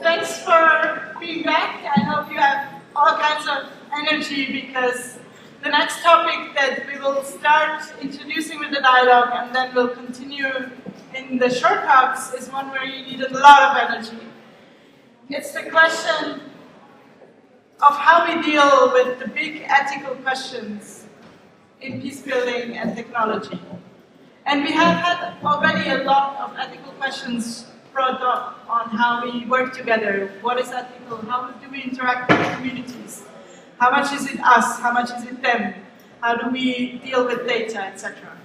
Thanks for being back. I hope you have all kinds of energy because the next topic that we will start introducing with the dialogue and then we'll continue in the short talks is one where you need a lot of energy. It's the question of how we deal with the big ethical questions in peace building and technology. And we have had already a lot of ethical questions brought up on how we work together, what is ethical, how do we interact with communities, how much is it us, how much is it them, how do we deal with data, etc.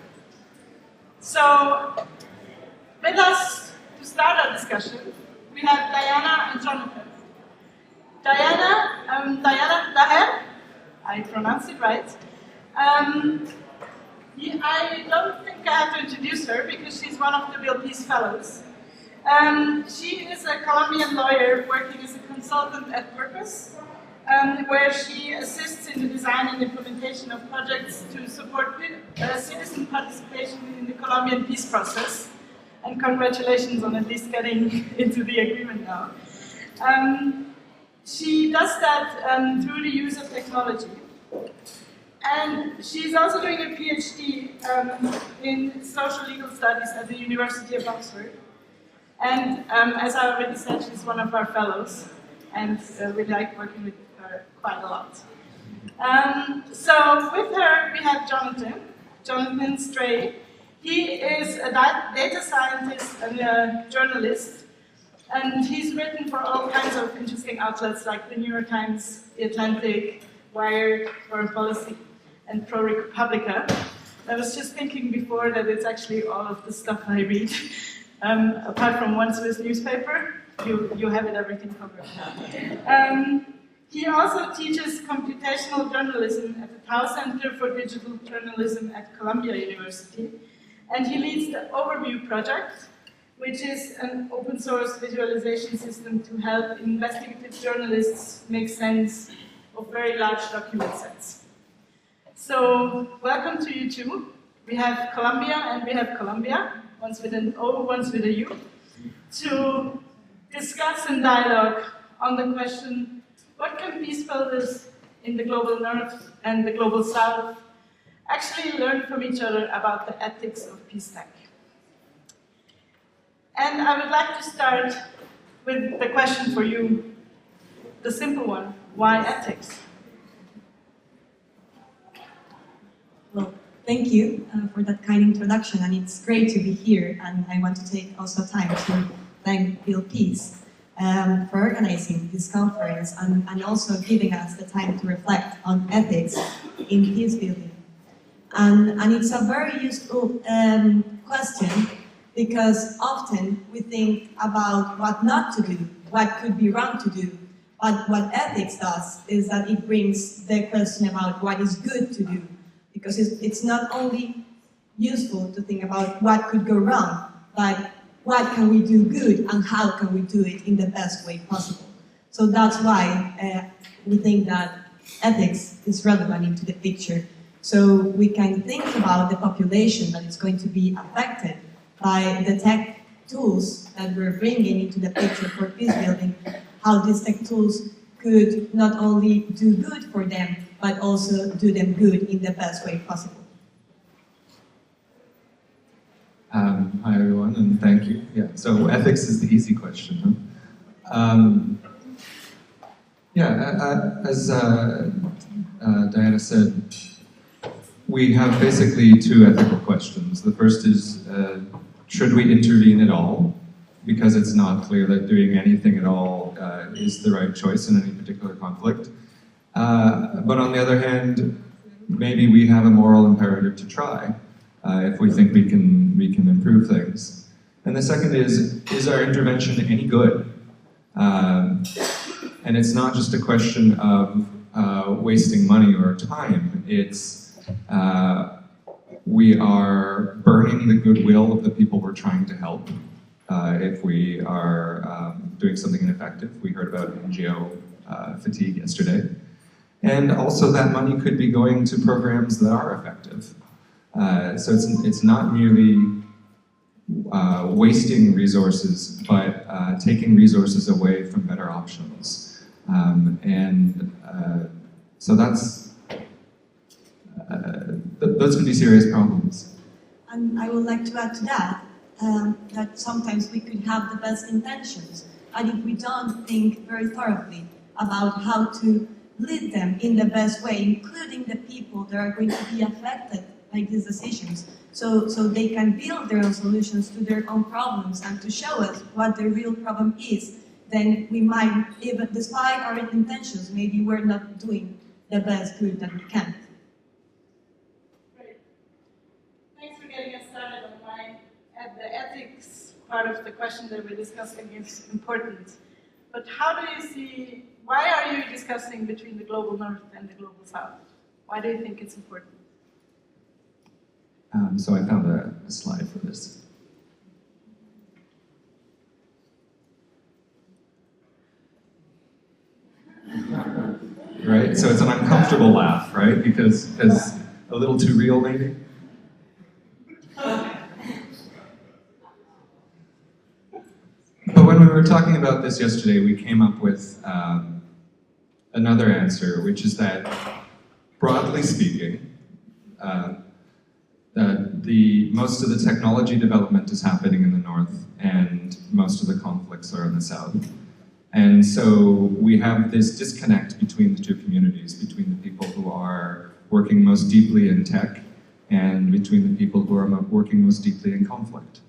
So, with us to start our discussion, we have Diana and Jonathan. Diana Dajer, I pronounced it right. I don't think I have to introduce her because she's one of the Bill Peace Fellows. She is a Colombian lawyer working as a consultant at Purpose, where she assists in the design and implementation of projects to support citizen participation in the Colombian peace process. And congratulations on at least getting into the agreement now. She does that through the use of technology. And she's also doing a PhD in social legal studies at the University of Oxford. And as I already said, she's one of our fellows, and we like working with her quite a lot. So with her, we have Jonathan Stray. He is a data scientist and a journalist, and he's written for all kinds of interesting outlets like the New York Times, The Atlantic, Wired, Foreign Policy, and ProRepublica. I was just thinking before that it's actually all of the stuff I read. Apart from one Swiss newspaper, you have it everything covered. He also teaches computational journalism at the Tau Center for Digital Journalism at Columbia University. And he leads the Overview project, which is an open source visualization system to help investigative journalists make sense of very large document sets. So, welcome to you too. We have Colombia and we have Colombia, once with an O, once with a U, to discuss and dialogue on the question, what can peace builders in the global north and the global south actually learn from each other about the ethics of peacetech? And I would like to start with the question for you, the simple one, why ethics? Well, thank you for that kind introduction, and it's great to be here. And I want to take also time to thank Bill Peace for organizing this conference and also giving us the time to reflect on ethics in peace building. And it's a very useful question because often we think about what not to do, what could be wrong to do. But what ethics does is that it brings the question about what is good to do. Because it's not only useful to think about what could go wrong, but what can we do good and how can we do it in the best way possible. So that's why we think that ethics is relevant into the picture. So we can think about the population that is going to be affected by the tech tools that we're bringing into the picture for peace building, how these tech tools could not only do good for them, but also do them good in the best way possible. Hi everyone, and thank you. Yeah, so ethics is the easy question, huh? As Diana said, we have basically two ethical questions. The first is, should we intervene at all? Because it's not clear that doing anything at all is the right choice in any particular conflict. But on the other hand, maybe we have a moral imperative to try if we think we can improve things. And the second is our intervention any good? And it's not just a question of wasting money or time. It's we are burning the goodwill of the people we're trying to help if we are doing something ineffective. We heard about NGO fatigue yesterday. And also that money could be going to programs that are effective. So it's not merely wasting resources, but taking resources away from better options. So those can be serious problems. And I would like to add to that, that sometimes we could have the best intentions, and if we don't think very thoroughly about how to lead them in the best way, including the people that are going to be affected by these decisions, so they can build their own solutions to their own problems and to show us what the real problem is, then we might, even despite our intentions, maybe we're not doing the best good that we can. Great. Thanks for getting us started on why the ethics part of the question that we're discussing is important. But how do you see, why are you discussing between the global north and the global south? Why do you think it's important? So I found a slide for this. Right? So it's an uncomfortable laugh, right? Because a little too real, maybe? But when we were talking about this yesterday, we came up with another answer, which is that, broadly speaking, that most of the technology development is happening in the north, and most of the conflicts are in the south. And so we have this disconnect between the two communities, between the people who are working most deeply in tech and between the people who are working most deeply in conflict.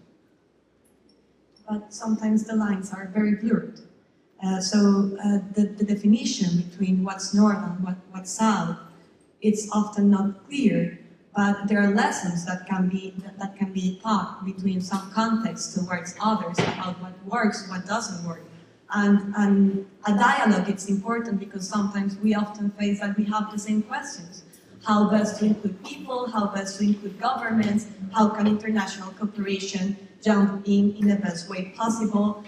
But sometimes the lines are very blurred. The definition between what's north and what's south, it's often not clear, but there are lessons that can be taught between some contexts towards others about what works, what doesn't work. And a dialogue, it's important because sometimes we often face that we have the same questions. How best to include people, how best to include governments, how can international cooperation jump in the best way possible?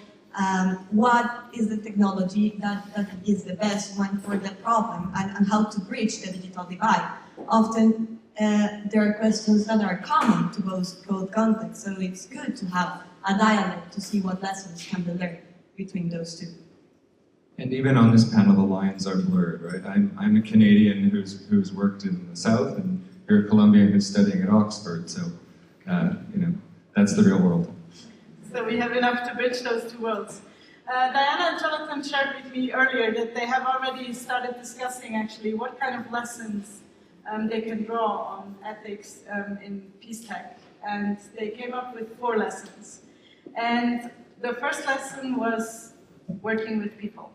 What is the technology that is the best one for the problem, and how to bridge the digital divide? Often there are questions that are common to both contexts, so it's good to have a dialogue to see what lessons can be learned between those two. And even on this panel, the lines are blurred, right? I'm a Canadian who's worked in the South, and you're a Colombian who's studying at Oxford, so that's the real world. So we have enough to bridge those two worlds. Diana and Jonathan shared with me earlier that they have already started discussing actually what kind of lessons they can draw on ethics in peacetech, and they came up with 4 lessons. And the first lesson was working with people.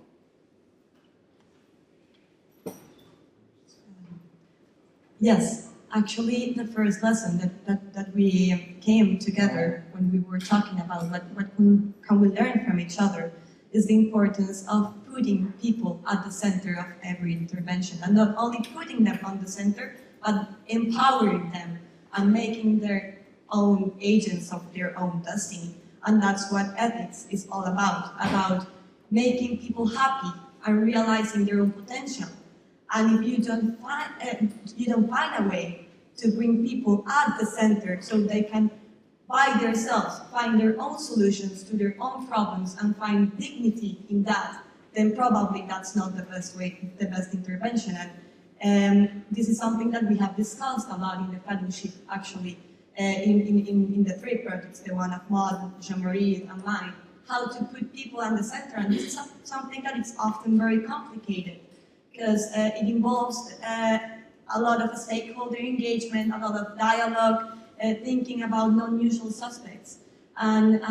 Yes, actually the first lesson that we came together when we were talking about what can we learn from each other is the importance of putting people at the center of every intervention, and not only putting them on the center, but empowering them and making their own agents of their own destiny. And that's what ethics is all about making people happy and realizing their own potential. And if you don't find a way to bring people at the center so they can by themselves find their own solutions to their own problems and find dignity in that, then probably that's not the best way, the best intervention. And this is something that we have discussed a lot in the fellowship, actually, in the 3 projects, the one of Maud, Jean-Marie, and mine, how to put people at the center. And this is something that is often very complicated, because it involves a lot of stakeholder engagement, a lot of dialogue, thinking about non-usual suspects. And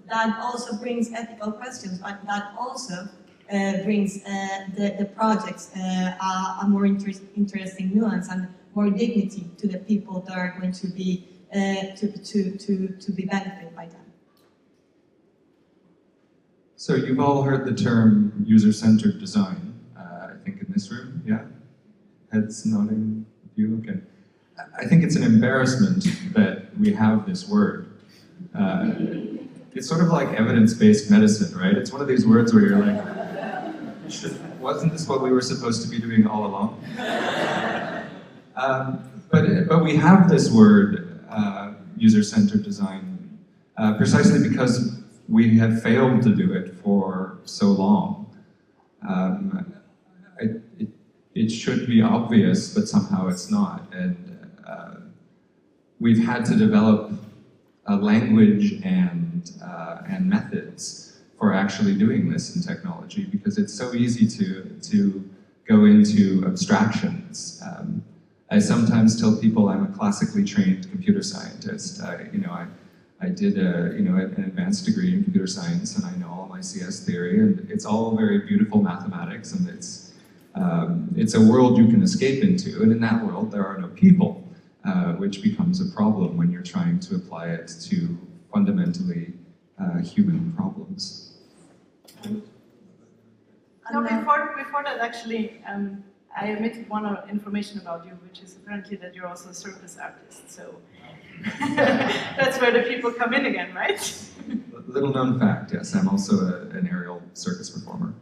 that also brings ethical questions, but that also brings the projects a more interesting nuance and more dignity to the people that are going to be to be benefited by them. So you've all heard the term user-centered design, I think in this room, yeah? Heads nodding, you, okay. I think it's an embarrassment that we have this word. It's sort of like evidence-based medicine, right? It's one of these words where you're like, wasn't this what we were supposed to be doing all along? But we have this word, user-centered design, precisely because we have failed to do it for so long. It should be obvious, but somehow it's not. And we've had to develop a language and methods for actually doing this in technology, because it's so easy to go into abstractions. I sometimes tell people I'm a classically trained computer scientist. I did an advanced degree in computer science, and I know all my CS theory, and it's all very beautiful mathematics, and it's a world you can escape into, and in that world there are no people, which becomes a problem when you're trying to apply it to fundamentally human problems. No, before that, actually, I omitted one information about you, which is apparently that you're also a circus artist. So that's where the people come in again, right? Little known fact, yes, I'm also an aerial circus performer.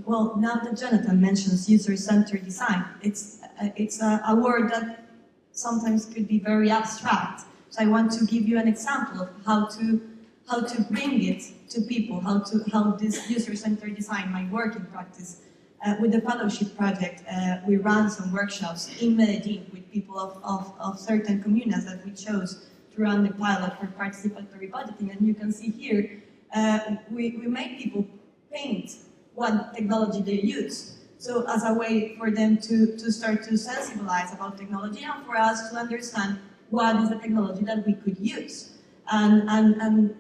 Well, now that Jonathan mentions user-centered design, it's a word that sometimes could be very abstract. So I want to give you an example of how to bring it to people, how this user-centered design might work in practice. With the fellowship project, we ran some workshops in Medellin with people of certain communas that we chose to run the pilot for participatory budgeting. And you can see here, we made people paint what technology they use. So as a way for them to start to sensibilize about technology and for us to understand what is the technology that we could use. And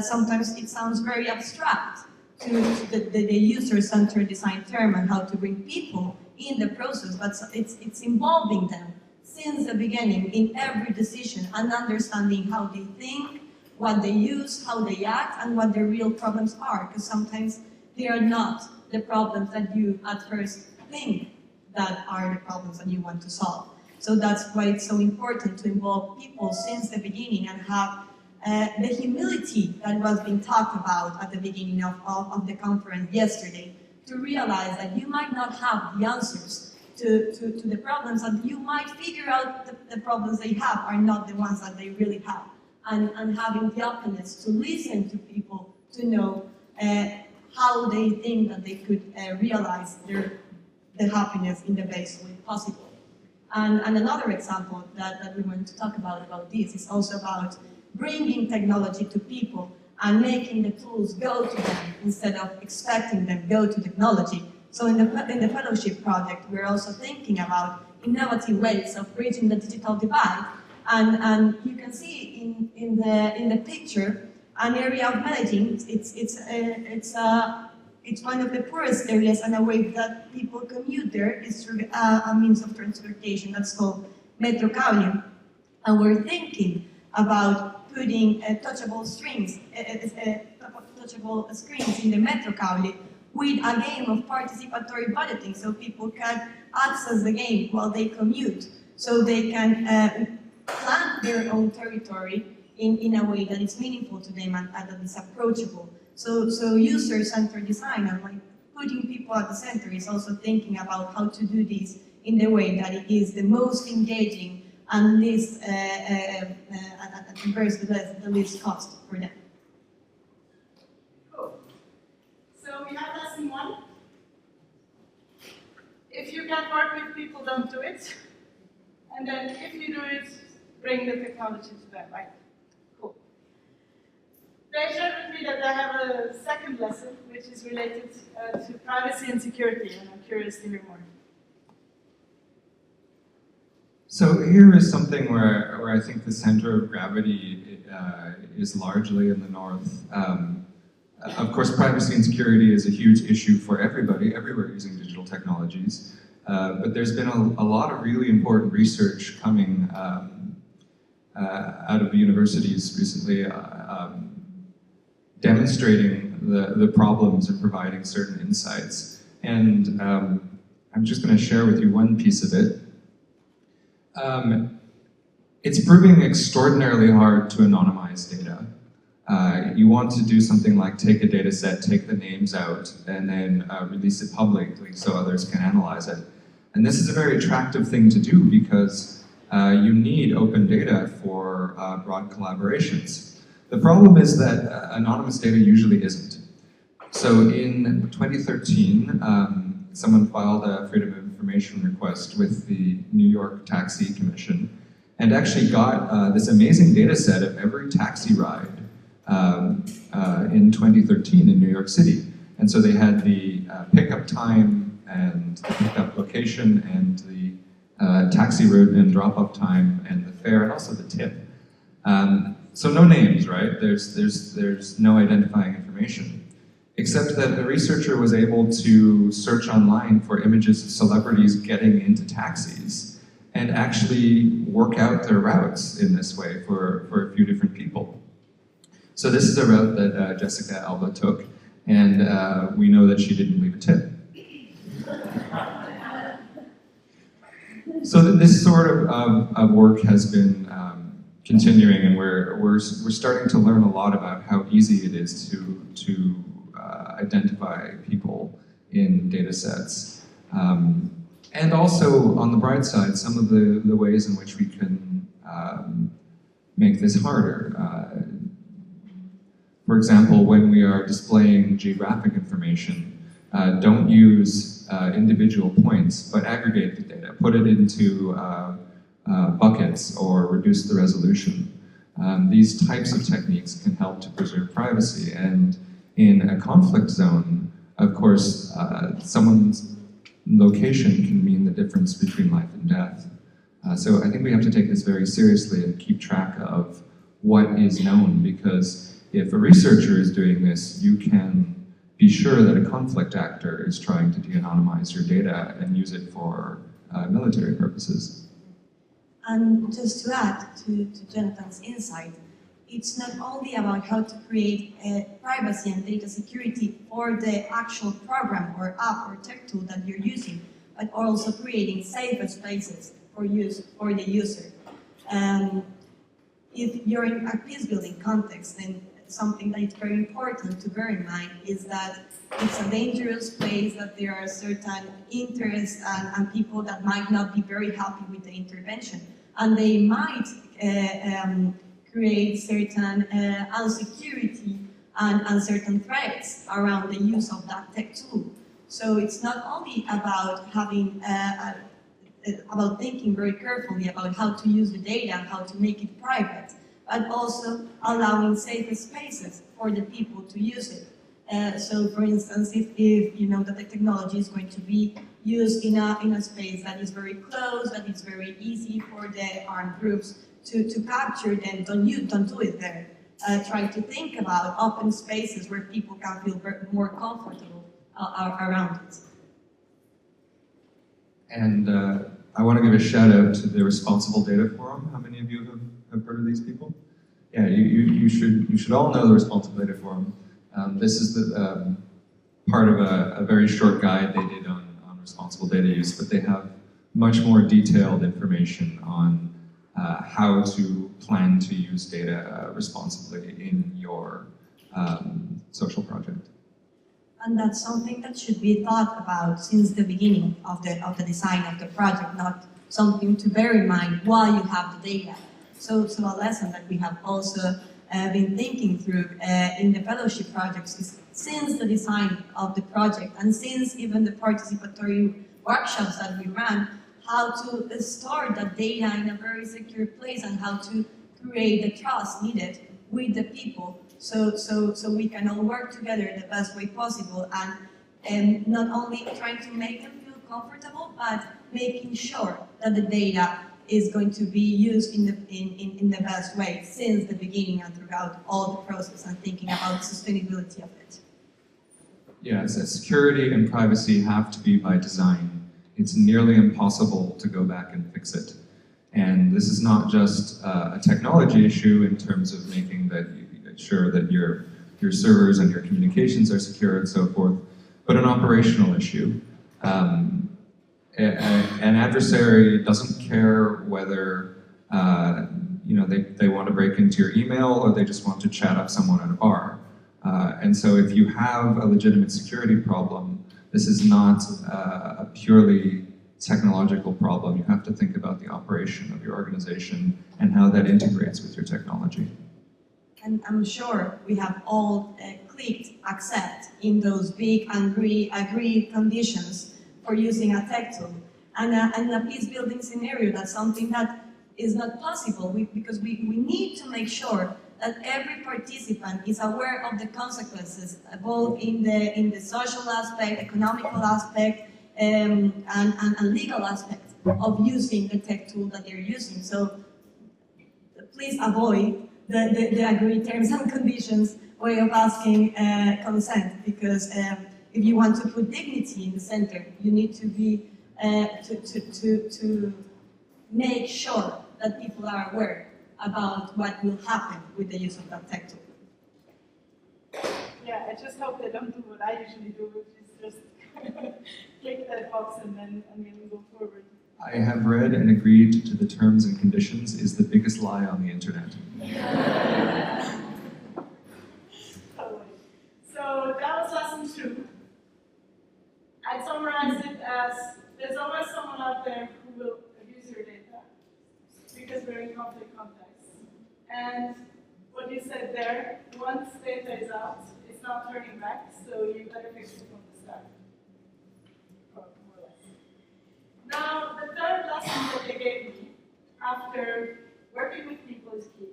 sometimes it sounds very abstract to the user-centered design term and how to bring people in the process, but it's involving them since the beginning in every decision and understanding how they think, what they use, how they act, and what their real problems are, because sometimes they are not the problems that you at first think that are the problems that you want to solve. So that's why it's so important to involve people since the beginning and have the humility that was being talked about at the beginning of the conference yesterday, to realize that you might not have the answers to the problems, and you might figure out the problems they have are not the ones that they really have. And having the openness to listen to people, to know how they think that they could realize the happiness in the best way possible. And another example that we want to talk about this is also about bringing technology to people and making the tools go to them instead of expecting them go to technology. So in the fellowship project, we're also thinking about innovative ways of bridging the digital divide. And you can see in the picture an area of Medellin. It's one of the poorest areas, and a way that people commute there is through a means of transportation that's called Metro Cable. And we're thinking about putting touchable screens in the Metro Cable with a game of participatory budgeting, so people can access the game while they commute, so they can plan their own territory in a way that is meaningful to them and that is approachable. So user-centered design and like putting people at the center is also thinking about how to do this in the way that it is the most engaging and least the least cost for them. Cool. So we have lesson 1. If you can't work with people, don't do it. And then if you do it, bring the technology to them, right? Cool. They shared with me that they have a second lesson, which is related to privacy and security, and I'm curious to hear more. So here is something where I think the center of gravity is largely in the north. Of course, privacy and security is a huge issue for everybody, everywhere using digital technologies. But there's been a lot of really important research coming out of the universities recently demonstrating the problems and providing certain insights. And I'm just going to share with you one piece of it. It's proving extraordinarily hard to anonymize data. You want to do something like take a data set, take the names out, and then release it publicly so others can analyze it. And this is a very attractive thing to do because you need open data for broad collaborations. The problem is that anonymous data usually isn't. So in 2013, someone filed a Freedom of Information request with the New York Taxi Commission and actually got this amazing data set of every taxi ride in 2013 in New York City. And so they had the pickup time and the pickup location and the taxi route and drop-off time and the fare and also the tip. So no names, right? There's no identifying information. Except that the researcher was able to search online for images of celebrities getting into taxis and actually work out their routes in this way for a few different people. So this is a route that Jessica Alba took, and we know that she didn't leave a tip. So this sort of work has been continuing, and we're starting to learn a lot about how easy it is to identify people in data sets. And also, on the bright side, some of the ways in which we can make this harder. For example, when we are displaying geographic information, don't use individual points, but aggregate the data. Put it into buckets or reduce the resolution. These types of techniques can help to preserve privacy. And in a conflict zone, of course, someone's location can mean the difference between life and death. So I think we have to take this very seriously and keep track of what is known, because if a researcher is doing this, you can be sure that a conflict actor is trying to de-anonymize your data and use it for military purposes. And just to add to Jonathan's insight, it's not only about how to create privacy and data security for the actual program or app or tech tool that you're using, but also creating safer spaces for use for the user. If you're in a peace-building context, then something that is very important to bear in mind is that it's a dangerous place, that there are certain interests and people that might not be very happy with the intervention, and they might create certain insecurity and certain threats around the use of that tech tool. So it's not only about having about thinking very carefully about how to use the data and how to make it private, but also allowing safer spaces for the people to use it. So for instance, if you know that the technology is going to be used in a space that is very close, that is very easy for the armed groups to capture, then don't do it there. Try to think about open spaces where people can feel more comfortable around it. And I want to give a shout out to the Responsible Data Forum. How many of you have heard of these people? Yeah, you should all know the Responsible Data Forum. This is the part of a very short guide they did on responsible data use, but they have much more detailed information on how to plan to use data responsibly in your social project. And that's something that should be thought about since the beginning of the design of the project, not something to bear in mind while you have the data. So a lesson that we have also been thinking through in the fellowship projects is, since the design of the project and since even the participatory workshops that we ran, how to store that data in a very secure place and how to create the trust needed with the people, so we can all work together the best way possible, and not only trying to make them feel comfortable, but making sure that the data is going to be used in the best way since the beginning and throughout all the process, and thinking about the sustainability of it. Yes, security and privacy have to be by design. It's nearly impossible to go back and fix it. And this is not just a technology issue in terms of making sure that your servers and your communications are secure and so forth, but an operational issue. An adversary doesn't care whether they want to break into your email or they just want to chat up someone at a bar. And so if you have a legitimate security problem, this is not a purely technological problem. You have to think about the operation of your organization and how that integrates with your technology. And I'm sure we have all clicked accept in those big agree conditions for using a tech tool. And a peace building scenario, that's something that is not possible because we need to make sure that every participant is aware of the consequences, both in the social aspect, economical aspect, and legal aspect of using the tech tool that they're using. So please avoid the agreed terms and conditions way of asking consent, because if you want to put dignity in the center, you need to be to make sure that people are aware about what will happen with the use of that tech tool. Yeah, I just hope they don't do what I usually do, which is just click that box and then go forward. I have read and agreed to the terms and conditions is the biggest lie on the internet. Totally. So that was lesson 2. I'd summarize it as there's always someone out there who will abuse your data because we're in conflict contexts. And what you said there, once data is out, it's not turning back, so you better fix it from the start. More or less. Now, the third lesson that they gave me after working with people is key.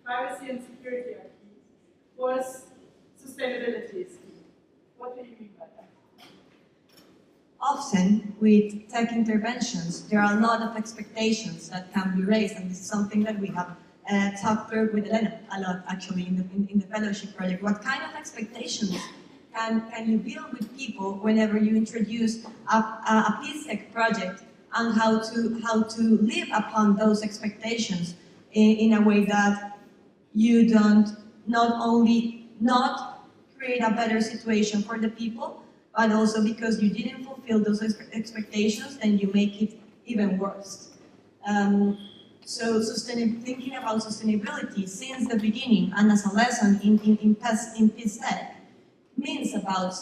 Privacy and security are key. Was sustainability is key. What do you mean by that? Often, with tech interventions, there are a lot of expectations that can be raised, and this is something that we have talked through with Elena a lot, actually, in the fellowship project. What kind of expectations can you build with people whenever you introduce a peacetech project, and how to live upon those expectations in a way that you don't not only not create a better situation for the people, but also because you didn't fulfill those expectations, then you make it even worse. So thinking about sustainability since the beginning and as a lesson in peacetech means about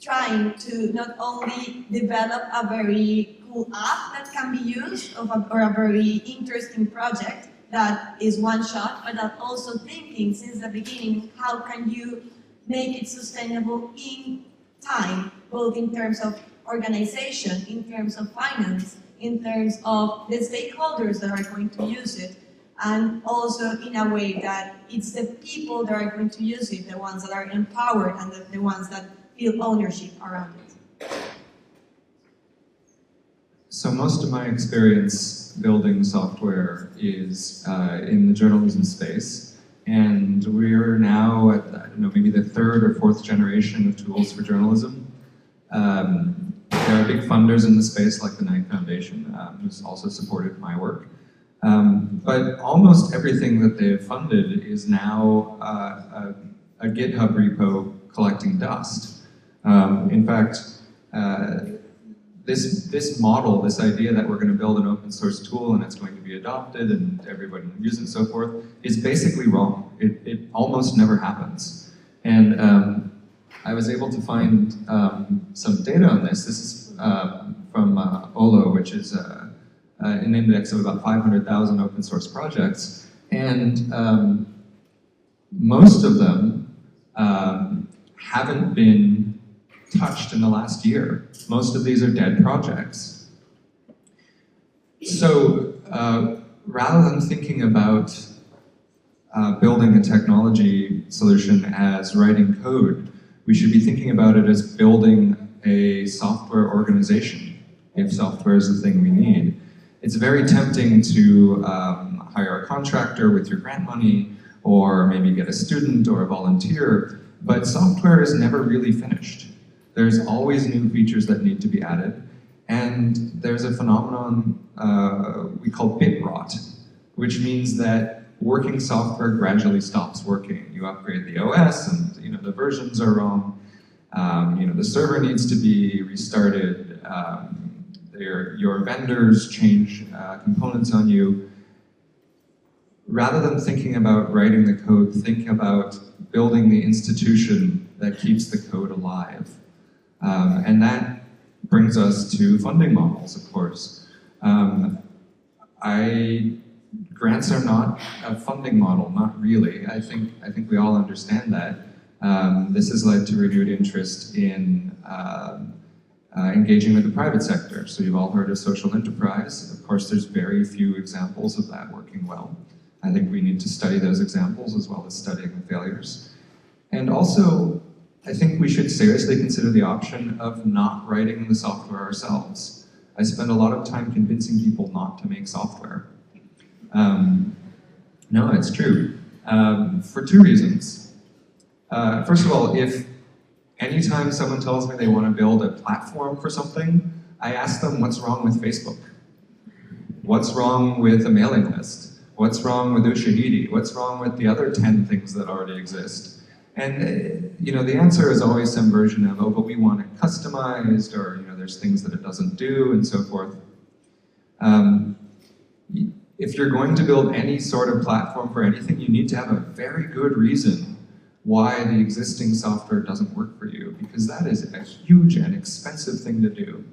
trying to not only develop a very cool app that can be used or a very interesting project that is one shot, but that also thinking since the beginning, how can you make it sustainable in time, both in terms of organization, in terms of finance, in terms of the stakeholders that are going to use it, and also in a way that it's the people that are going to use it, the ones that are empowered and the ones that feel ownership around it. So most of my experience building software is in the journalism space, and we're now at, I don't know, maybe the 3rd or 4th generation of tools for journalism. There are big funders in the space, like the Knight Foundation, who's also supported my work. But almost everything that they've funded is now a GitHub repo collecting dust. In fact, this model, this idea that we're going to build an open source tool and it's going to be adopted and everybody will use it and so forth, is basically wrong. It almost never happens. And I was able to find some data on this. This is from OLO, which is an index of about 500,000 open source projects. And most of them haven't been touched in the last year. Most of these are dead projects. So rather than thinking about building a technology solution as writing code, we should be thinking about it as building a software organization, if software is the thing we need. It's very tempting to hire a contractor with your grant money, or maybe get a student or a volunteer, but software is never really finished. There's always new features that need to be added, and there's a phenomenon we call bit rot, which means that working software gradually stops working. You upgrade the OS, and the versions are wrong. The server needs to be restarted. Your vendors change components on you. Rather than thinking about writing the code, think about building the institution that keeps the code alive. And that brings us to funding models, of course. Grants are not a funding model, not really. I think we all understand that. This has led to renewed interest in engaging with the private sector. So you've all heard of social enterprise. Of course, there's very few examples of that working well. I think we need to study those examples as well as studying the failures. And also, I think we should seriously consider the option of not writing the software ourselves. I spend a lot of time convincing people not to make software. No, it's true. For two reasons. First of all, if anytime someone tells me they want to build a platform for something, I ask them what's wrong with Facebook? What's wrong with a mailing list? What's wrong with Ushahidi? What's wrong with the other 10 things that already exist? And the answer is always some version of, oh, but we want it customized, or there's things that it doesn't do, and so forth. If you're going to build any sort of platform for anything, you need to have a very good reason why the existing software doesn't work for you, because that is a huge and expensive thing to do.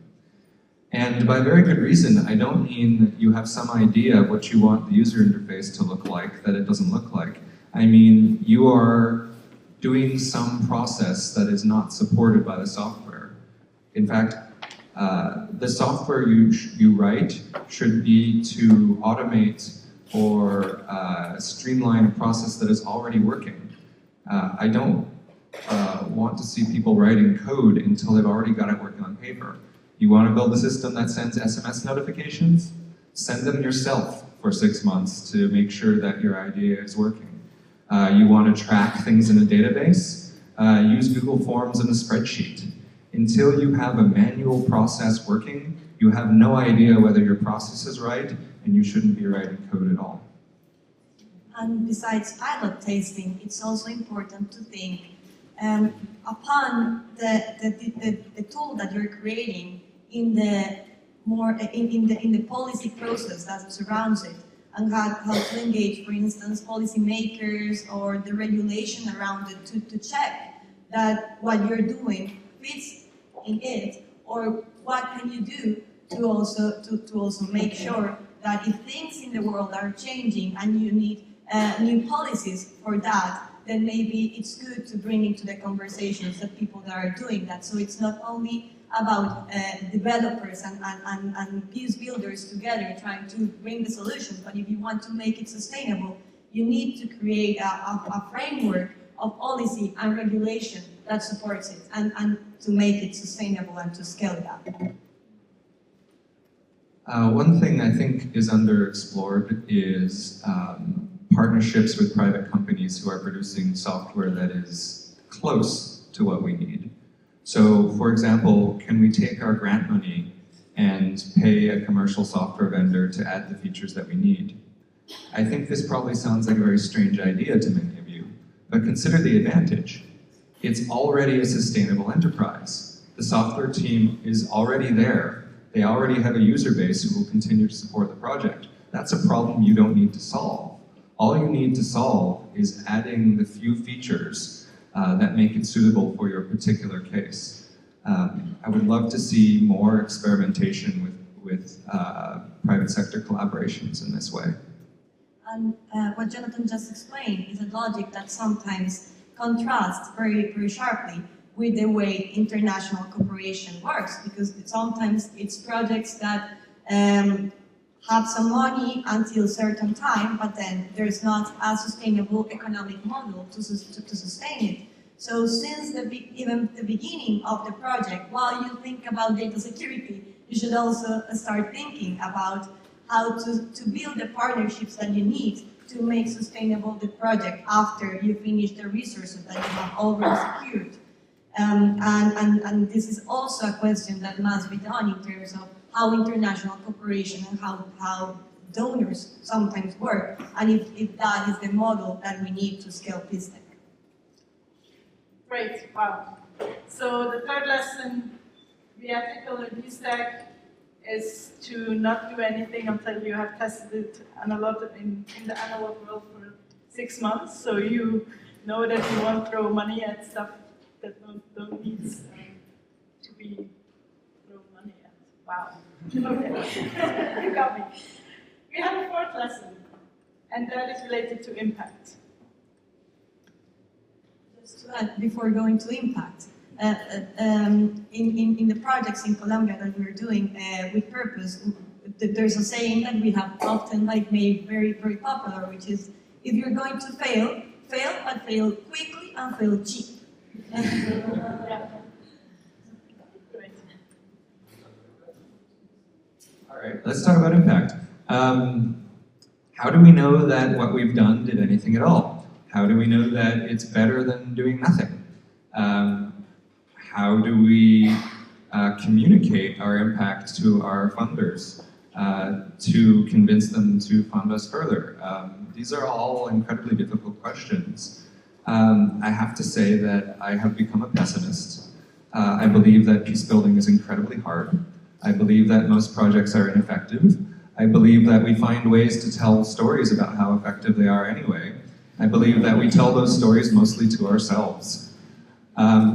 And by very good reason, I don't mean that you have some idea of what you want the user interface to look like that it doesn't look like. I mean, you are doing some process that is not supported by the software. In fact, the software you write should be to automate or streamline a process that is already working. I don't want to see people writing code until they've already got it working on paper. You want to build a system that sends SMS notifications? Send them yourself for 6 months to make sure that your idea is working. You want to track things in a database? Use Google Forms in a spreadsheet. Until you have a manual process working, you have no idea whether your process is right, and you shouldn't be writing code at all. And besides pilot testing, it's also important to think upon the tool that you're creating in the policy process that surrounds it, and how to engage, for instance, policymakers or the regulation around it to check that what you're doing fits in it, or what can you do to also make sure that if things in the world are changing and you need new policies for that, then maybe it's good to bring into the conversations the people that are doing that. So it's not only about developers and peace builders together trying to bring the solutions, but if you want to make it sustainable, you need to create a framework of policy and regulation that supports it, and to make it sustainable and to scale it up. One thing I think is underexplored is partnerships with private companies who are producing software that is close to what we need. So, for example, can we take our grant money and pay a commercial software vendor to add the features that we need? I think this probably sounds like a very strange idea to many of you, but consider the advantage. It's already a sustainable enterprise. The software team is already there. They already have a user base who will continue to support the project. That's a problem you don't need to solve. All you need to solve is adding the few features that make it suitable for your particular case. I would love to see more experimentation with private sector collaborations in this way. And what Jonathan just explained is a logic that sometimes contrasts very, very sharply with the way international cooperation works, because sometimes it's projects that have some money until a certain time, but then there's not a sustainable economic model to sustain it. So since even the beginning of the project, while you think about data security, you should also start thinking about how to build the partnerships that you need to make sustainable the project after you finish the resources that you have already secured. And this is also a question that must be done in terms of how international cooperation and how donors sometimes work, and if that is the model that we need to scale peacetech. Great, wow. So the third lesson, be ethical in peacetech, is to not do anything until you have tested it in the analog world for 6 months, so you know that you won't throw money at stuff that don't need to be thrown Wow. Okay. You got me. We have a fourth lesson, and that is related to impact. Just to add, before going to impact, in the projects in Colombia that we're doing with purpose, there's a saying that we have often made very, very popular, which is, if you're going to fail, but fail quickly and fail cheap. Yeah. Great. All right, let's talk about impact. How do we know that what we've done did anything at all? How do we know that it's better than doing nothing? How do we communicate our impact to our funders to convince them to fund us further? These are all incredibly difficult questions. I have to say that I have become a pessimist. I believe that peace building is incredibly hard. I believe that most projects are ineffective. I believe that we find ways to tell stories about how effective they are anyway. I believe that we tell those stories mostly to ourselves.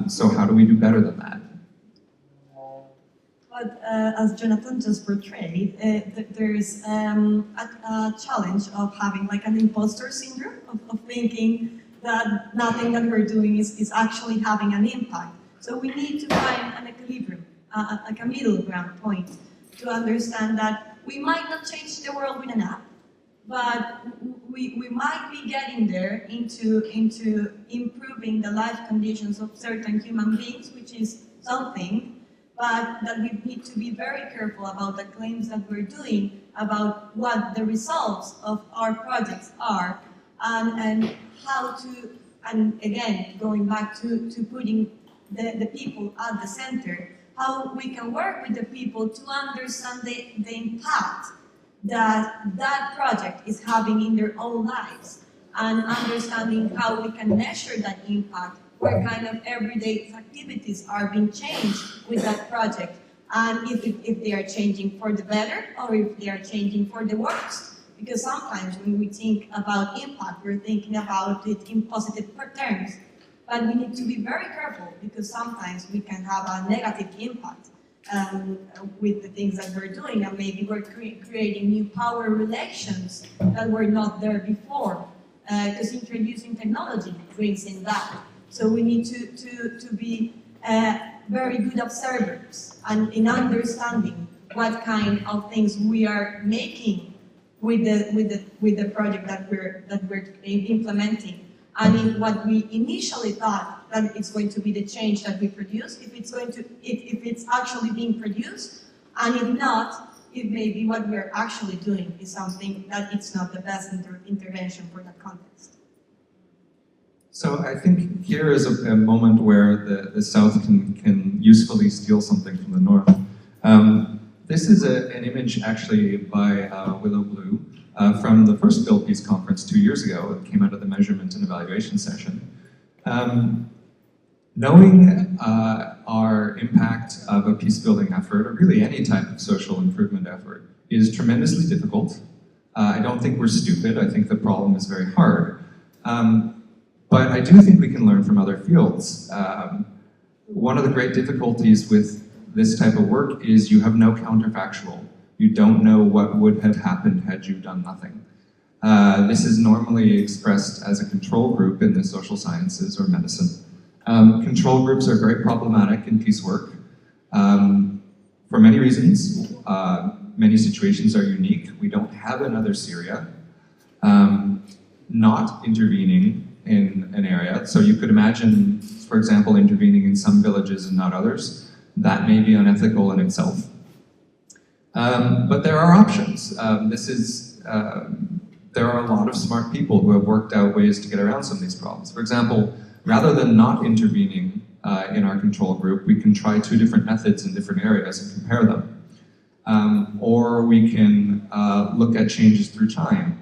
So how do we do better than that? But as Jonathan just portrayed, there's a challenge of having an imposter syndrome, of thinking that nothing that we're doing is actually having an impact. So we need to find an equilibrium, like a middle ground point, to understand that we might not change the world with an app, but we might be getting there into improving the life conditions of certain human beings, which is something, but that we need to be very careful about the claims that we're doing about what the results of our projects are, and how to, and again, going back to putting the people at the center, how we can work with the people to understand the impact that project is having in their own lives, and understanding how we can measure that impact, what kind of everyday activities are being changed with that project, and if they are changing for the better or if they are changing for the worse. Because sometimes when we think about impact, we're thinking about it in positive terms, but we need to be very careful, because sometimes we can have a negative impact with the things that we're doing, and maybe we're creating new power relations that were not there before, because introducing technology brings in that. So we need to be very good observers and in understanding what kind of things we are making with the project that we're implementing, and in what we initially thought that it's going to be the change that we produce, if it's actually being produced, and if not, if maybe what we're actually doing is something that it's not the best intervention for that context. So I think here is a moment where the South can usefully steal something from the North. This is an image actually by Willow Blue from the first Build Peace conference 2 years ago. It came out of the measurement and evaluation session. Knowing our impact of a peace building effort, or really any type of social improvement effort, is tremendously difficult. I don't think we're stupid. I think the problem is very hard. But I do think we can learn from other fields. One of the great difficulties with this type of work is you have no counterfactual. You don't know what would have happened had you done nothing. This is normally expressed as a control group in the social sciences or medicine. Control groups are very problematic in peace work for many reasons. Many situations are unique. We don't have another Syria. Not intervening in an area. So you could imagine, for example, intervening in some villages and not others. That may be unethical in itself. But there are options. There are a lot of smart people who have worked out ways to get around some of these problems. For example, rather than not intervening in our control group, we can try 2 different methods in different areas and compare them. Or we can look at changes through time.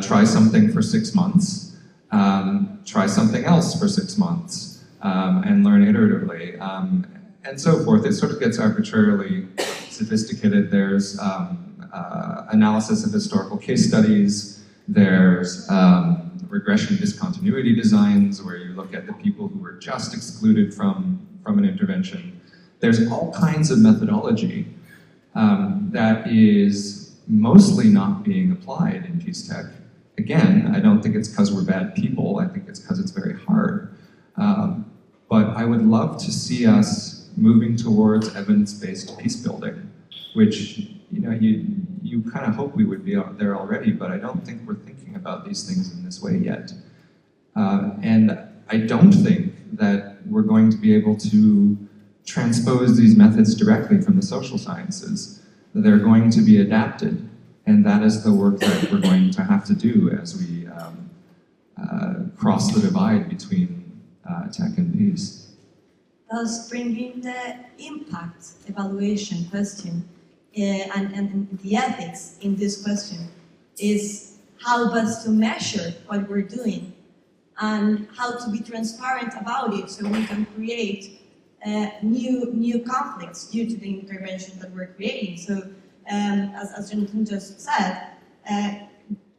Try something for 6 months, try something else for 6 months, and learn iteratively, and so forth. It sort of gets arbitrarily sophisticated. There's analysis of historical case studies. There's regression discontinuity designs, where you look at the people who were just excluded from an intervention. There's all kinds of methodology. that is mostly not being applied in peacetech. Again, I don't think it's because we're bad people, I think it's because it's very hard. But I would love to see us moving towards evidence-based peace building, which you kind of hope we would be there already, but I don't think we're thinking about these things in this way yet. And I don't think that we're going to be able to transpose these methods directly from the social sciences. They're going to be adapted, and that is the work that we're going to have to do as we cross the divide between tech and peace. Thus, bringing the impact evaluation question and the ethics in this question is how best to measure what we're doing and how to be transparent about it so we can create new conflicts due to the intervention that we're creating. So, as Jonathan just said,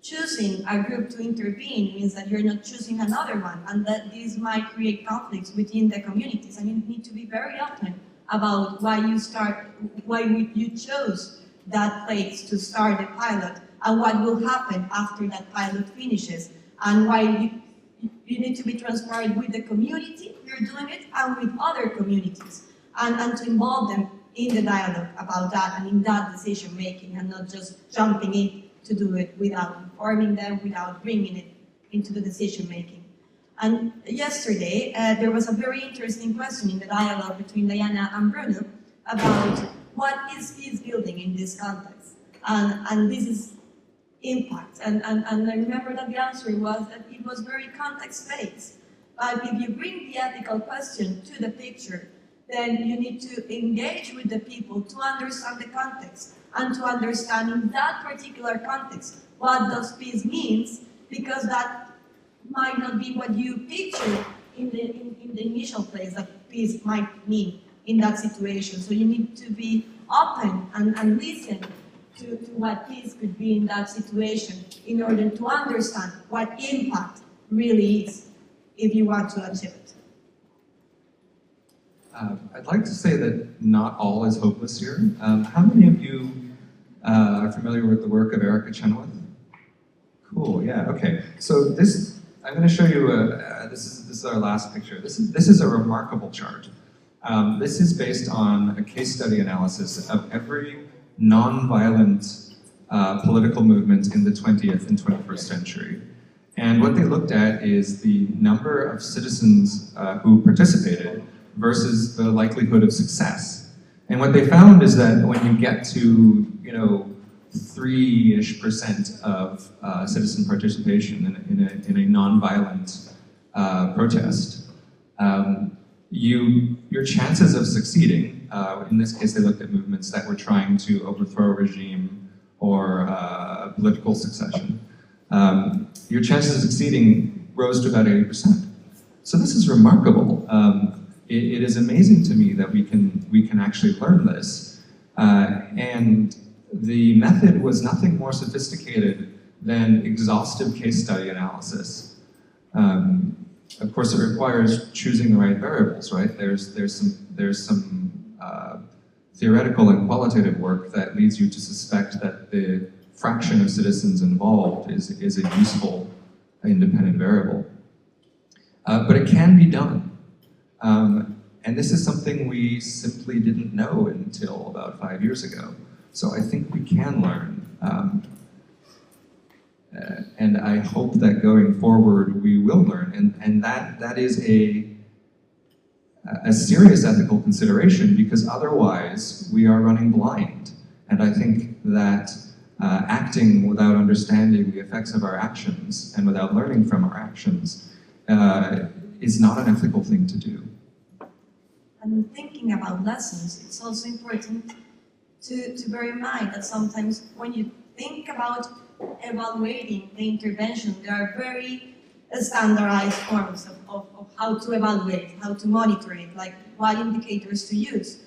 choosing a group to intervene means that you're not choosing another one, and that this might create conflicts within the communities. And you need to be very open about why you chose that place to start the pilot, and what will happen after that pilot finishes, and why you need to be transparent with the community you're doing it and with other communities, and to involve them in the dialogue about that and in that decision making, and not just jumping in to do it without informing them, without bringing it into the decision making. And yesterday, there was a very interesting question in the dialogue between Diana and Bruno about what is peace building in this context. And this is impact. And I remember that the answer was that it was very context-based. But if you bring the ethical question to the picture, then you need to engage with the people to understand the context and to understand in that particular context what does peace means, because that might not be what you picture in the initial place that peace might mean in that situation. So you need to be open and listen to what peace could be in that situation in order to understand what impact really is if you want to achieve it. I'd like to say that not all is hopeless here. How many of you are familiar with the work of Erica Chenoweth? Cool, yeah, okay. So this, I'm going to show you, this is our last picture. This is a remarkable chart. This is based on a case study analysis of every non-violent political movement in the 20th and 21st century. And what they looked at is the number of citizens who participated versus the likelihood of success. And what they found is that when you get to, 3-ish% of citizen participation in a non-violent protest, your chances of succeeding, in this case they looked at movements that were trying to overthrow a regime or political succession, your chances of succeeding rose to about 80%. So this is remarkable. It is amazing to me that we can actually learn this. And the method was nothing more sophisticated than exhaustive case study analysis. Of course, it requires choosing the right variables, right? There's some theoretical and qualitative work that leads you to suspect that the fraction of citizens involved is a useful independent variable. But it can be done. And this is something we simply didn't know until about 5 years ago. So I think we can learn. And I hope that going forward we will learn. And that is a serious ethical consideration, because otherwise we are running blind. And I think that acting without understanding the effects of our actions and without learning from our actions is not an ethical thing to do. And thinking about lessons, it's also important to bear in mind that sometimes when you think about evaluating the intervention, there are very standardized forms of how to evaluate, how to monitor it, like what indicators to use.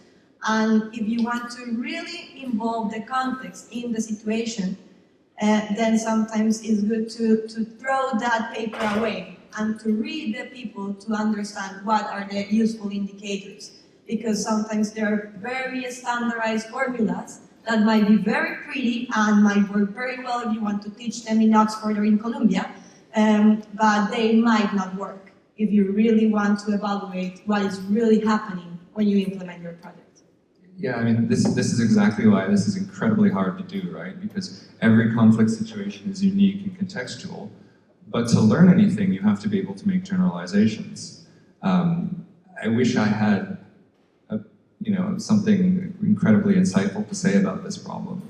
And if you want to really involve the context in the situation, then sometimes it's good to throw that paper away and to read the people to understand what are the useful indicators. Because sometimes there are very standardized formulas that might be very pretty and might work very well if you want to teach them in Oxford or in Columbia, but they might not work if you really want to evaluate what is really happening when you implement your project. Yeah, I mean, this is exactly why this is incredibly hard to do, right? Because every conflict situation is unique and contextual, but to learn anything, you have to be able to make generalizations. I wish I had something incredibly insightful to say about this problem.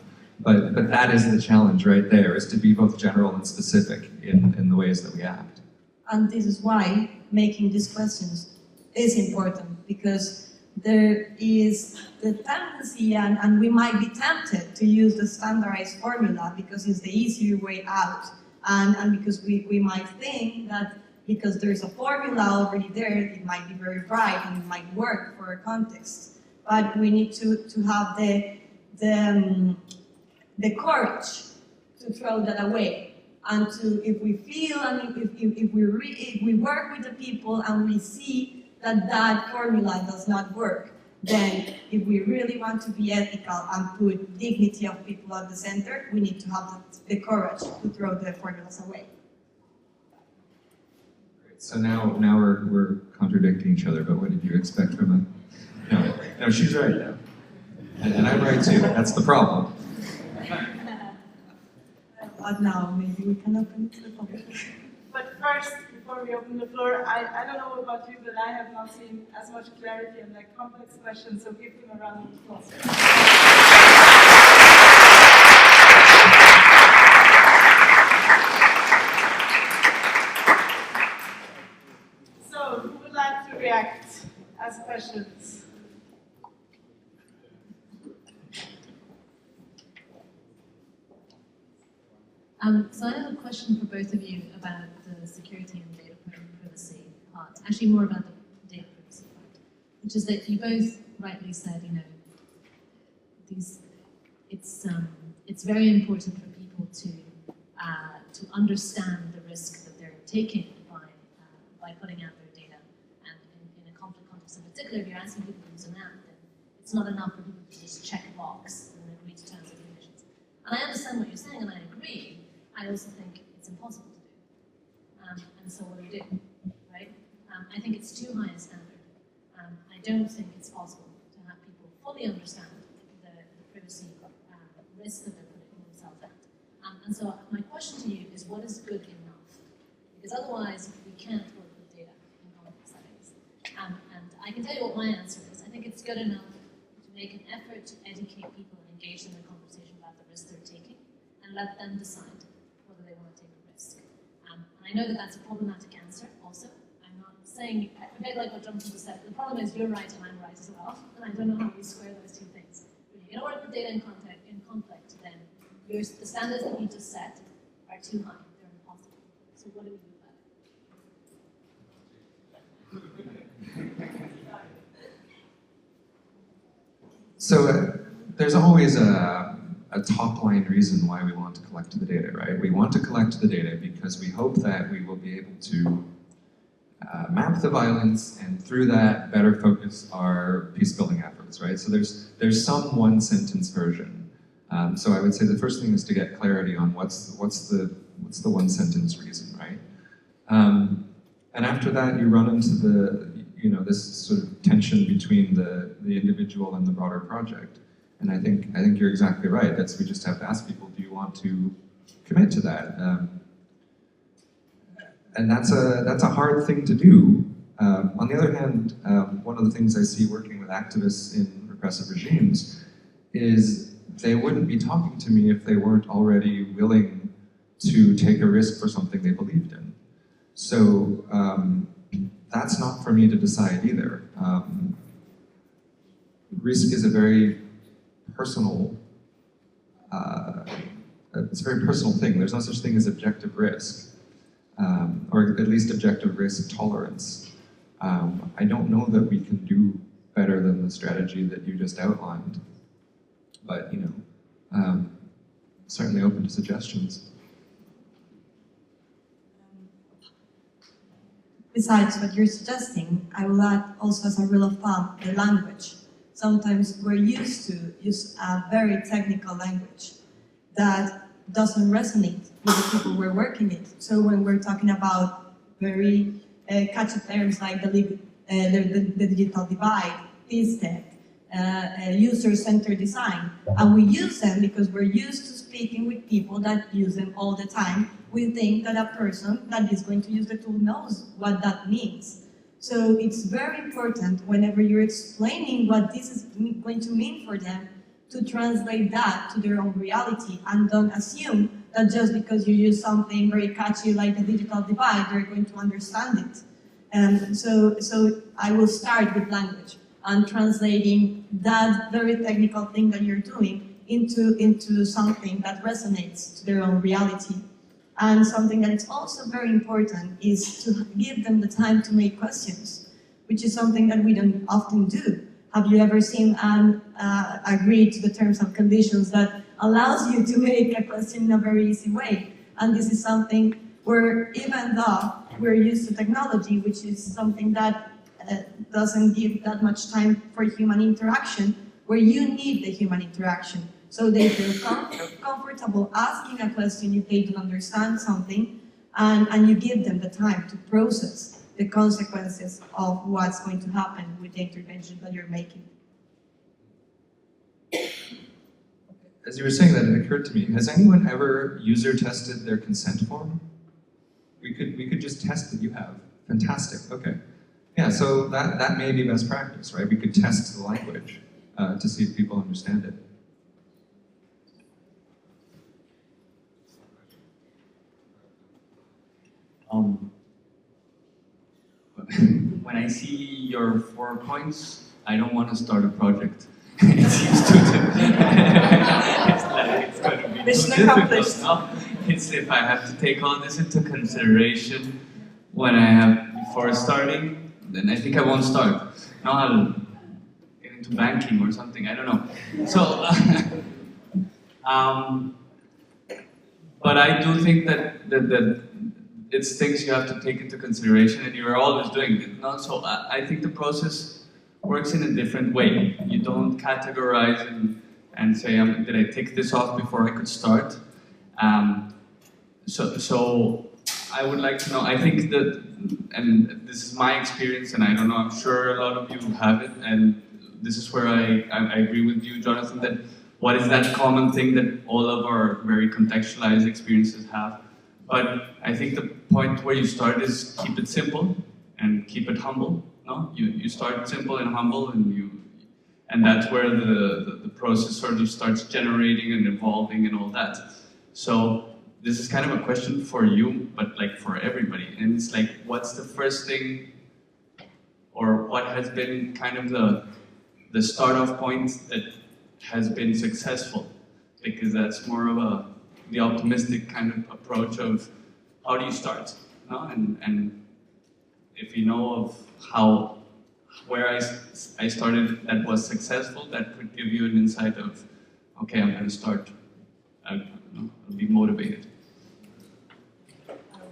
But that is the challenge right there, is to be both general and specific in the ways that we act. And this is why making these questions is important, because there is the tendency, and we might be tempted to use the standardized formula because it's the easier way out, and because we might think that because there's a formula already there, it might be very bright and it might work for a context. But we need to have the courage to throw that away, and to, if we feel and if we work with the people and we see that formula does not work, then if we really want to be ethical and put dignity of people at the center, we need to have the courage to throw the formulas away. Great. So now we're contradicting each other, but what did you expect from it? No, she's right now. And I'm right too. That's the problem. But now maybe we can open it to the public. But first, before we open the floor, I don't know about you, but I have not seen as much clarity in that complex question, so give them a round of applause. So, who would like to react, ask questions? So I have a question for both of you about the security and data privacy part. Actually, more about the data privacy part, which is that you both rightly said, it's very important for people to understand the risk that they're taking by putting out their data, and in a conflict context in particular, if you're asking people to use an app, then it's not enough for people to just check a box and agree to terms and conditions. And I understand what you're saying, and I agree. I also think it's impossible to do. And so what do we do, right? I think it's too high a standard. I don't think it's possible to have people fully understand the privacy risk that they're putting themselves at. And so my question to you is, what is good enough? Because otherwise, we can't work with data in complex settings. And I can tell you what my answer is. I think it's good enough to make an effort to educate people and engage them in a conversation about the risk they're taking, and let them decide whether they want to take a risk. And I know that that's a problematic answer also. I'm not saying, a bit like what Jonathan just said, the problem is you're right and I'm right as well, and I don't know how we square those two things. If you're going to work with data in conflict, then the standards that you just set are too high, they're impossible. So what do we do about it? So there's always a top-line reason why we want to collect the data, right? We want to collect the data because we hope that we will be able to map the violence, and through that better focus our peace-building efforts, right? So there's some one-sentence version. So I would say the first thing is to get clarity on what's the one-sentence reason, right? And after that, you run into this sort of tension between the individual and the broader project. And I think you're exactly right. We just have to ask people, do you want to commit to that? And that's a hard thing to do. On the other hand, one of the things I see working with activists in repressive regimes is they wouldn't be talking to me if they weren't already willing to take a risk for something they believed in. So that's not for me to decide either. Risk is a very personal, it's a very personal thing. There's no such thing as objective risk, or at least objective risk tolerance. I don't know that we can do better than the strategy that you just outlined, but certainly open to suggestions. Besides what you're suggesting, I will add also as a rule of thumb the language. sometimes we're used to use a very technical language that doesn't resonate with the people we're working with. So when we're talking about very catchy terms like the digital divide, peacetech, user-centered design, and we use them because we're used to speaking with people that use them all the time, we think that a person that is going to use the tool knows what that means. So it's very important whenever you're explaining what this is going to mean for them to translate that to their own reality, and don't assume that just because you use something very catchy like the digital divide, they're going to understand it. So I will start with language and translating that very technical thing that you're doing into something that resonates to their own reality. And something that is also very important is to give them the time to make questions, which is something that we don't often do. Have you ever seen and agreed to the terms and conditions that allows you to make a question in a very easy way? And this is something where, even though we're used to technology, which is something that doesn't give that much time for human interaction, where you need the human interaction. So they feel comfortable asking a question if they don't understand something, and you give them the time to process the consequences of what's going to happen with the intervention that you're making. As you were saying that, it occurred to me, has anyone ever user tested their consent form? We could just test that you have. Fantastic, okay. Yeah, so that may be best practice, right? We could test the language to see if people understand it. When I see your 4 points, I don't want to start a project. It seems too it's like it's going to be Mission too difficult. accomplished. No? It's if I have to take all this into consideration when I have before starting, then I think I won't start. No, I'll get into banking or something. I don't know. So, but I do think that it's things you have to take into consideration, and you're always doing it. No? So I think the process works in a different way. You don't categorize and say, did I take this off before I could start? So I would like to know, I think that, and this is my experience, and I don't know, I'm sure a lot of you have it, and this is where I agree with you, Jonathan, that what is that common thing that all of our very contextualized experiences have? But I think the point where you start is keep it simple and keep it humble. No, you start simple and humble, and that's where the process sort of starts generating and evolving and all that. So this is kind of a question for you, but like for everybody. And it's like, what's the first thing, or what has been kind of the start-off point that has been successful? Because that's more of the optimistic kind of approach of how do you start, no? And if you know of where I started that was successful, that could give you an insight of, okay, I'm going to start. I'll be motivated.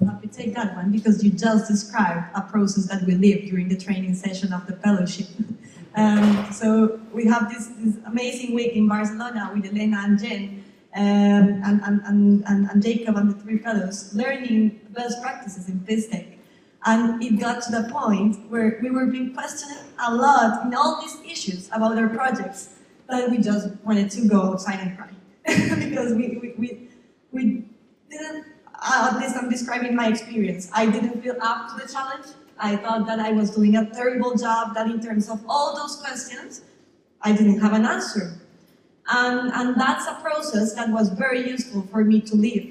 I'm happy to take that one because you just described a process that we lived during the training session of the fellowship. So we have this amazing week in Barcelona with Elena and Jen and Jacob and the 3 fellows learning best practices in peacetech. And it got to the point where we were being questioned a lot in all these issues about our projects that we just wanted to go outside and cry. Because we didn't, at least I'm describing my experience, I didn't feel up to the challenge. I thought that I was doing a terrible job, that in terms of all those questions, I didn't have an answer. And that's a process that was very useful for me to live,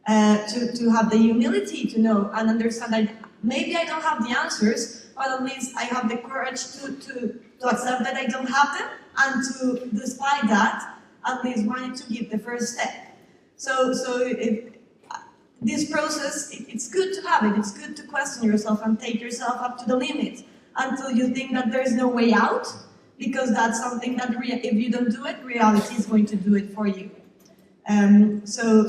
to have the humility to know and understand that maybe I don't have the answers, but at least I have the courage to accept that I don't have them, and to, despite that, at least wanted to give the first step. So this process, it's good to have it. It's good to question yourself and take yourself up to the limit until you think that there's no way out, because that's something that if you don't do it, reality is going to do it for you. So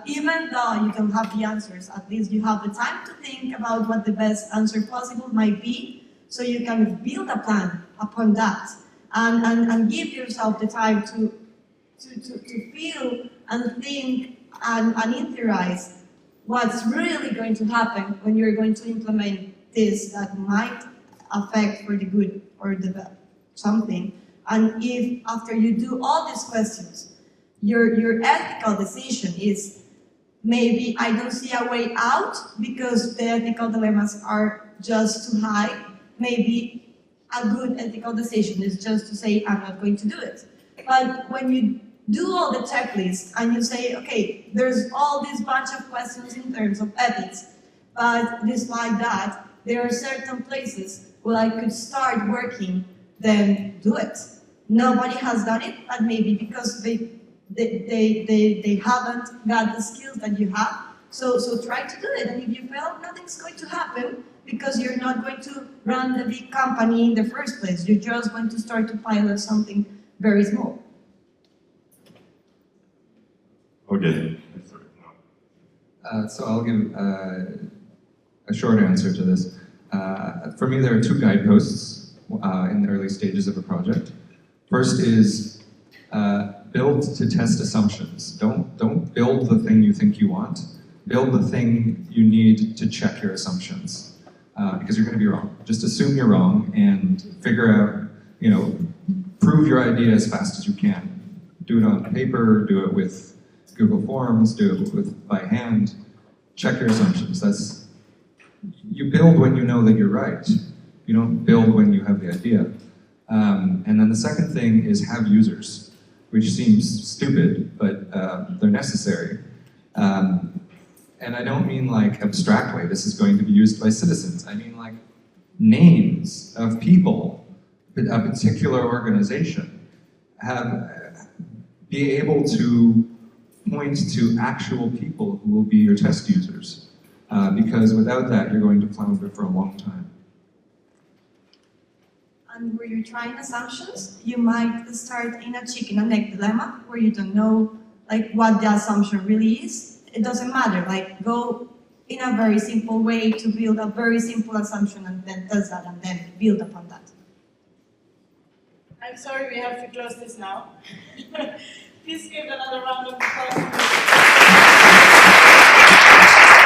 even though you don't have the answers, at least you have the time to think about what the best answer possible might be, so you can build a plan upon that. and give yourself the time to feel and think and theorize what's really going to happen when you're going to implement this that might affect for the good or the something. And if after you do all these questions, your ethical decision is maybe I don't see a way out because the ethical dilemmas are just too high, maybe a good ethical decision is just to say I'm not going to do it. But when you do all the checklists and you say, okay, there's all this bunch of questions in terms of ethics, but despite that, there are certain places where I could start working, then do it. Nobody has done it, but maybe because they haven't got the skills that you have. So try to do it, and if you fail, nothing's going to happen because you're not going to run the big company in the first place. You're just going to start to pilot something very small. Okay. So I'll give a short answer to this. For me, there are two guideposts in the early stages of a project. First is build to test assumptions. Don't build the thing you think you want. Build the thing you need to check your assumptions, because you're going to be wrong. Just assume you're wrong and figure out, prove your idea as fast as you can. Do it on paper, do it with Google Forms, do it by hand. Check your assumptions. You build when you know that you're right. You don't build when you have the idea. And then the second thing is have users, which seems stupid, but they're necessary. And I don't mean like abstractly, this is going to be used by citizens. I mean like names of people, a particular organization, be able to point to actual people who will be your test users. Because without that, you're going to flounder for a long time. And where you're trying assumptions, you might start in a chicken and egg dilemma where you don't know like what the assumption really is. It doesn't matter, like go in a very simple way to build a very simple assumption and then test that and then build upon that. I'm sorry, we have to close this now. Please give another round of applause.